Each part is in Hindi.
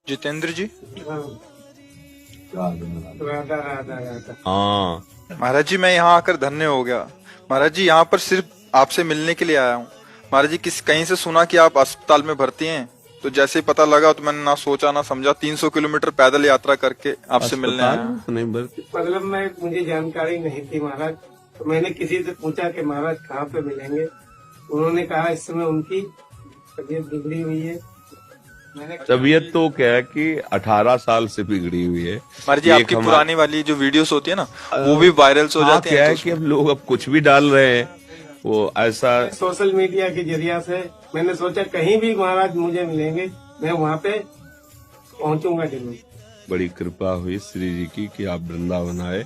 जितेंद्र जी। हाँ, राधा राधा राधा। हाँ, महाराज जी मैं यहाँ आकर धन्य हो गया। महाराज जी यहाँ पर सिर्फ आपसे मिलने के लिए आया हूँ। महाराज जी कहीं से सुना कि आप अस्पताल में भर्ती हैं, तो जैसे ही पता लगा तो मैंने ना सोचा ना समझा 300 किलोमीटर पैदल यात्रा करके आपसे मिलने अस्पताल आया। में तो नहीं भर्ती। मतलब मुझे जानकारी नहीं थी महाराज, तो मैंने किसी से पूछा कि महाराज कहाँ पे मिलेंगे। उन्होंने कहा इस समय उनकी तबीयत बिगड़ी हुई है। मैंने तबीयत तो क्या है कि 18 साल से बिगड़ी हुई है। महाराज जी एक आपकी हमारे- पुरानी वाली जो वीडियोस होती है ना वो भी वायरल हो हाँ, जाती क्या है है कि अब लोग अब कुछ भी डाल रहे हैं, वो ऐसा। सोशल मीडिया के जरिया से मैंने सोचा कहीं भी महाराज मुझे मिलेंगे मैं वहाँ पे पहुँचूंगा जरूर। बड़ी कृपा हुई श्री जी की कि आप वृंदावन आए,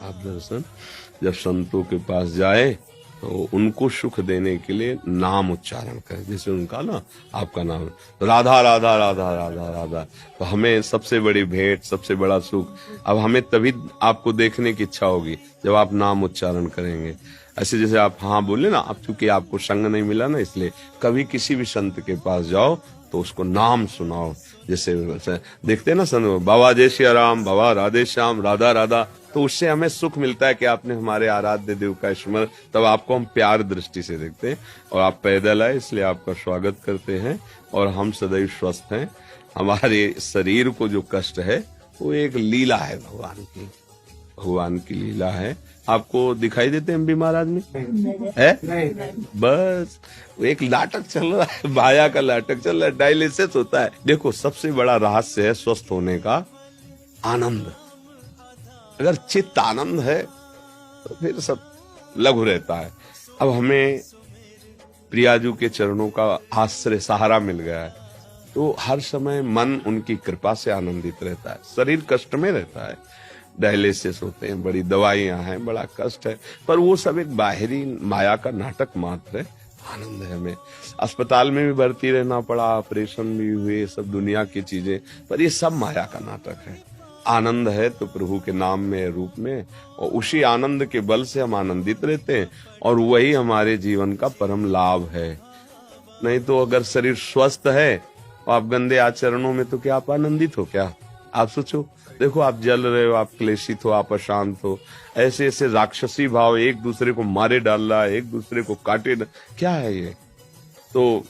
आप दर्शन। जब संतों के पास जाए तो उनको सुख देने के लिए नाम उच्चारण करें, जैसे उनका ना आपका नाम राधा राधा राधा राधा राधा, तो हमें सबसे बड़ी भेंट, सबसे बड़ा सुख। अब हमें तभी आपको देखने की इच्छा होगी जब आप नाम उच्चारण करेंगे। ऐसे जैसे आप हाँ बोले ना, अब चूंकि आपको संग नहीं मिला ना, इसलिए कभी किसी भी संत के पास जाओ तो उसको नाम सुनाओ। जैसे देखते हैं ना संत, बाबा जय श्री राम, बाबा राधे श्याम, राधा राधा, तो उससे हमें सुख मिलता है कि आपने हमारे आराध्य देव का स्मरण। तब आपको हम प्यार दृष्टि से देखते हैं। और आप पैदल आए इसलिए आपका स्वागत करते हैं। और हम सदैव स्वस्थ हैं। हमारे शरीर को जो कष्ट है वो एक लीला है भगवान की, भगवान की लीला है। आपको दिखाई देते हैं हम भी महाराज में है? नहीं बस एक नाटक चल रहा है, माया का नाटक चल रहा है, डायलिसिस होता है। देखो सबसे बड़ा रहस्य है स्वस्थ होने का आनंद। अगर चित्त आनंद है तो फिर सब लघु रहता है। अब हमें प्रियाजू के चरणों का आश्रय सहारा मिल गया है, तो हर समय मन उनकी कृपा से आनंदित रहता है। शरीर कष्ट में रहता है, डायलिसिस होते हैं, बड़ी दवाइयां हैं, बड़ा कष्ट है, पर वो सब एक बाहरी माया का नाटक मात्र है। आनंद है हमें। अस्पताल में भी भर्ती रहना पड़ा, ऑपरेशन भी हुए, सब दुनिया की चीजें, पर ये सब माया का नाटक है। आनंद है तो प्रभु के नाम में, रूप में, और उसी आनंद के बल से हम आनंदित रहते हैं, और वही हमारे जीवन का परम लाभ है। नहीं तो अगर शरीर स्वस्थ है और आप गंदे आचरणों में, तो क्या आप आनंदित हो? क्या आप सोचो, देखो आप जल रहे हो, आप क्लेशित हो, आप अशांत हो, ऐसे ऐसे राक्षसी भाव, एक दूसरे को मारे डाल रहा है, एक दूसरे को काटे, क्या है ये? तो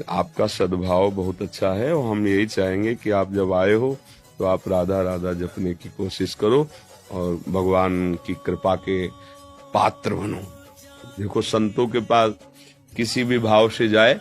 आपका सद्भाव बहुत अच्छा है, और हम यही चाहेंगे कि आप जब आए हो तो आप राधा राधा जपने की कोशिश करो और भगवान की कृपा के पात्र बनो। देखो संतों के पास किसी भी भाव से जाए,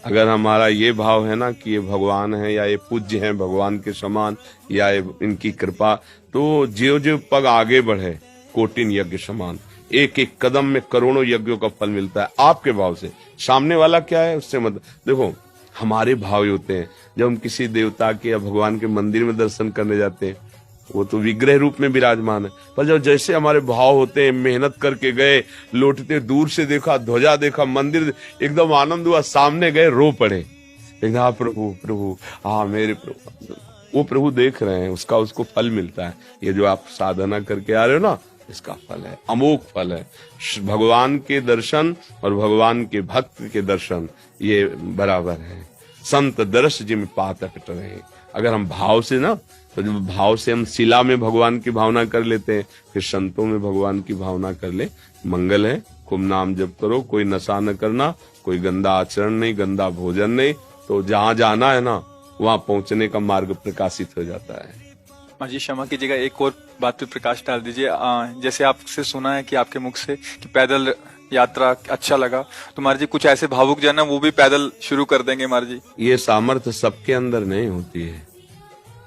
अगर हमारा ये भाव है ना कि ये भगवान है, या ये पूज्य हैं भगवान के समान, या ये इनकी कृपा, तो ज्यो ज्यो पग आगे बढ़े कोटिन यज्ञ समान, एक एक कदम में करोड़ों यज्ञों का फल मिलता है आपके भाव से। सामने वाला क्या है उससे मत देखो। हमारे भाव होते हैं जब हम किसी देवता के या भगवान के मंदिर में दर्शन करने जाते हैं, वो तो विग्रह रूप में विराजमान है, पर जब जैसे हमारे भाव होते हैं, मेहनत करके गए, लौटते दूर से देखा, ध्वजा देखा, मंदिर एकदम आनंद हुआ, सामने गए रो पड़े, लेकिन हाँ प्रभु प्रभु, हाँ मेरे प्रभु, वो प्रभु देख रहे हैं, उसका उसको फल मिलता है। ये जो आप साधना करके आ रहे हो ना, इसका फल है, अमोघ फल है। भगवान के दर्शन और भगवान के भक्त के दर्शन ये बराबर है। संत दर्श जिम पात कट रहे। अगर हम भाव से ना, तो जब भाव से हम शिला में भगवान की भावना कर लेते हैं, फिर संतों में भगवान की भावना कर ले। मंगल है, खूब नाम जप करो, कोई नशा न करना, कोई गंदा आचरण नहीं, गंदा भोजन नहीं, तो जहाँ जाना है ना वहाँ पहुँचने का मार्ग प्रकाशित हो जाता है। जी क्षमा कीजिएगा, एक और बात पे प्रकाश डाल दीजिए। जैसे आपसे सुना है कि आपके मुख से कि पैदल यात्रा अच्छा लगा, तो महाराज जी कुछ ऐसे भावुक जन है वो भी पैदल शुरू कर देंगे महाराज जी। ये सामर्थ्य सबके अंदर नहीं होती है।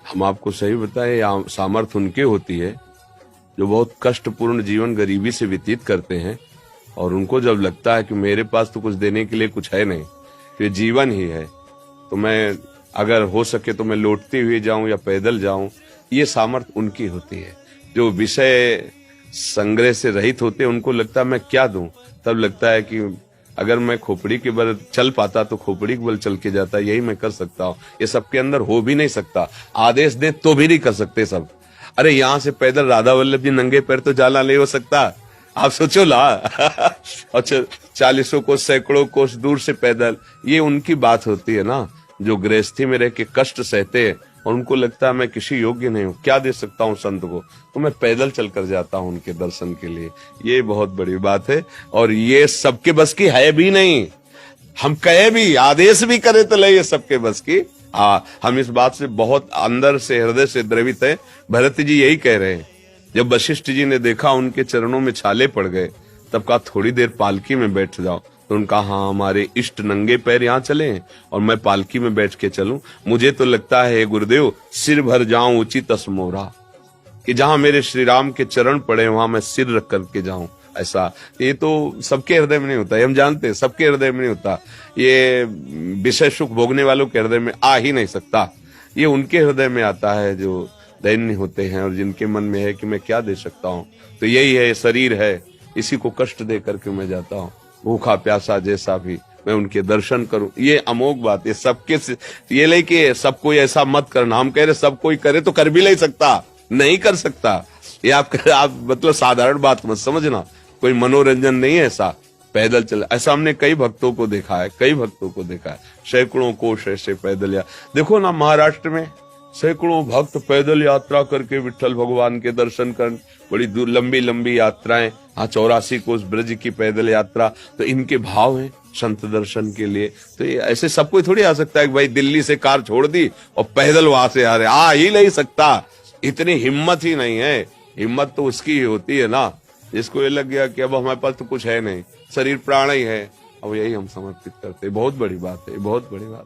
हम आपको सही बताए, सामर्थ्य उनके होती है जो बहुत कष्टपूर्ण जीवन गरीबी से व्यतीत करते हैं, और उनको जब लगता है कि मेरे पास तो कुछ देने के लिए कुछ है नहीं, ये जीवन ही है, तो मैं अगर हो सके तो मैं लौटते हुए जाऊं या पैदल जाऊं, ये सामर्थ्य उनकी होती है। जो विषय संग्रह से रहित होते हैं, उनको लगता है मैं क्या दूं, तब लगता है कि अगर मैं खोपड़ी के बल चल पाता तो खोपड़ी के बल चल के जाता, यही मैं कर सकता हूँ। ये सबके अंदर हो भी नहीं सकता, आदेश दे तो भी नहीं कर सकते सब। अरे यहाँ से पैदल राधा वल्लभ जी नंगे पैर तो जाना नहीं हो सकता, आप सोचो ला। अच्छा 40 कोस सैकड़ों कोस दूर से पैदल, ये उनकी बात होती है ना, जो गृहस्थी में रह के कष्ट सहते हैं, और उनको लगता है मैं किसी योग्य नहीं हूँ, क्या दे सकता हूँ संत को, तो मैं पैदल चलकर जाता हूँ उनके दर्शन के लिए। ये बहुत बड़ी बात है और ये सबके बस की है भी नहीं। हम कहे भी, आदेश भी करे तो ले, ये सबके बस की। हम इस बात से बहुत अंदर से, हृदय से द्रवित है। भरत जी यही कह रहे हैं, जब वशिष्ठ जी ने देखा उनके चरणों में छाले पड़ गए, तब कहा थोड़ी देर पालकी में बैठ जाओ। तो उनका हाँ, हमारे इष्ट नंगे पैर यहाँ चले हैं और मैं पालकी में बैठ के चलूं? मुझे तो लगता है गुरुदेव, सिर भर जाऊं उचित असमोरा, कि जहां मेरे श्री राम के चरण पड़े वहां मैं सिर रख करके जाऊं। ऐसा ये तो सबके हृदय में नहीं होता, ये हम जानते हैं, सबके हृदय में नहीं होता। ये विषय सुख भोगने वालों के हृदय में आ ही नहीं सकता। ये उनके हृदय में आता है जो दैन्य होते हैं और जिनके मन में है कि मैं क्या दे सकता हूँ। तो यही है, शरीर है, इसी को कष्ट दे करके मैं जाता हूँ। भूखा प्यासा जैसा भी मैं उनके दर्शन करूं, ये अमोघ बात। ये सबके, ये लेके सब कोई ऐसा मत करना। हम कह रहे सब कोई करे तो कर भी नहीं सकता, नहीं कर सकता। ये आप मतलब साधारण बात मत समझना, कोई मनोरंजन नहीं है ऐसा। पैदल चल, ऐसा हमने कई भक्तों को देखा है, कई भक्तों को देखा है, सैकड़ों कोस ऐसे पैदल। या देखो ना, महाराष्ट्र में सैकड़ों भक्त पैदल यात्रा करके विठ्ठल भगवान के दर्शन कर, बड़ी दूर लंबी लंबी यात्राएं। 84 कोस ब्रज की पैदल यात्रा। तो इनके भाव हैं संत दर्शन के लिए। तो ये ऐसे सब कोई थोड़ी आ सकता है कि भाई दिल्ली से कार छोड़ दी और पैदल वहां से आ रहे, आ ही नहीं सकता। इतनी हिम्मत ही नहीं है। हिम्मत तो उसकी ही होती है ना जिसको ये लग गया कि अब हमारे पास तो कुछ है नहीं, शरीर प्राण ही है, अब यही हम समर्पित करते हैं। बहुत बड़ी बात है, बहुत बड़ी बात।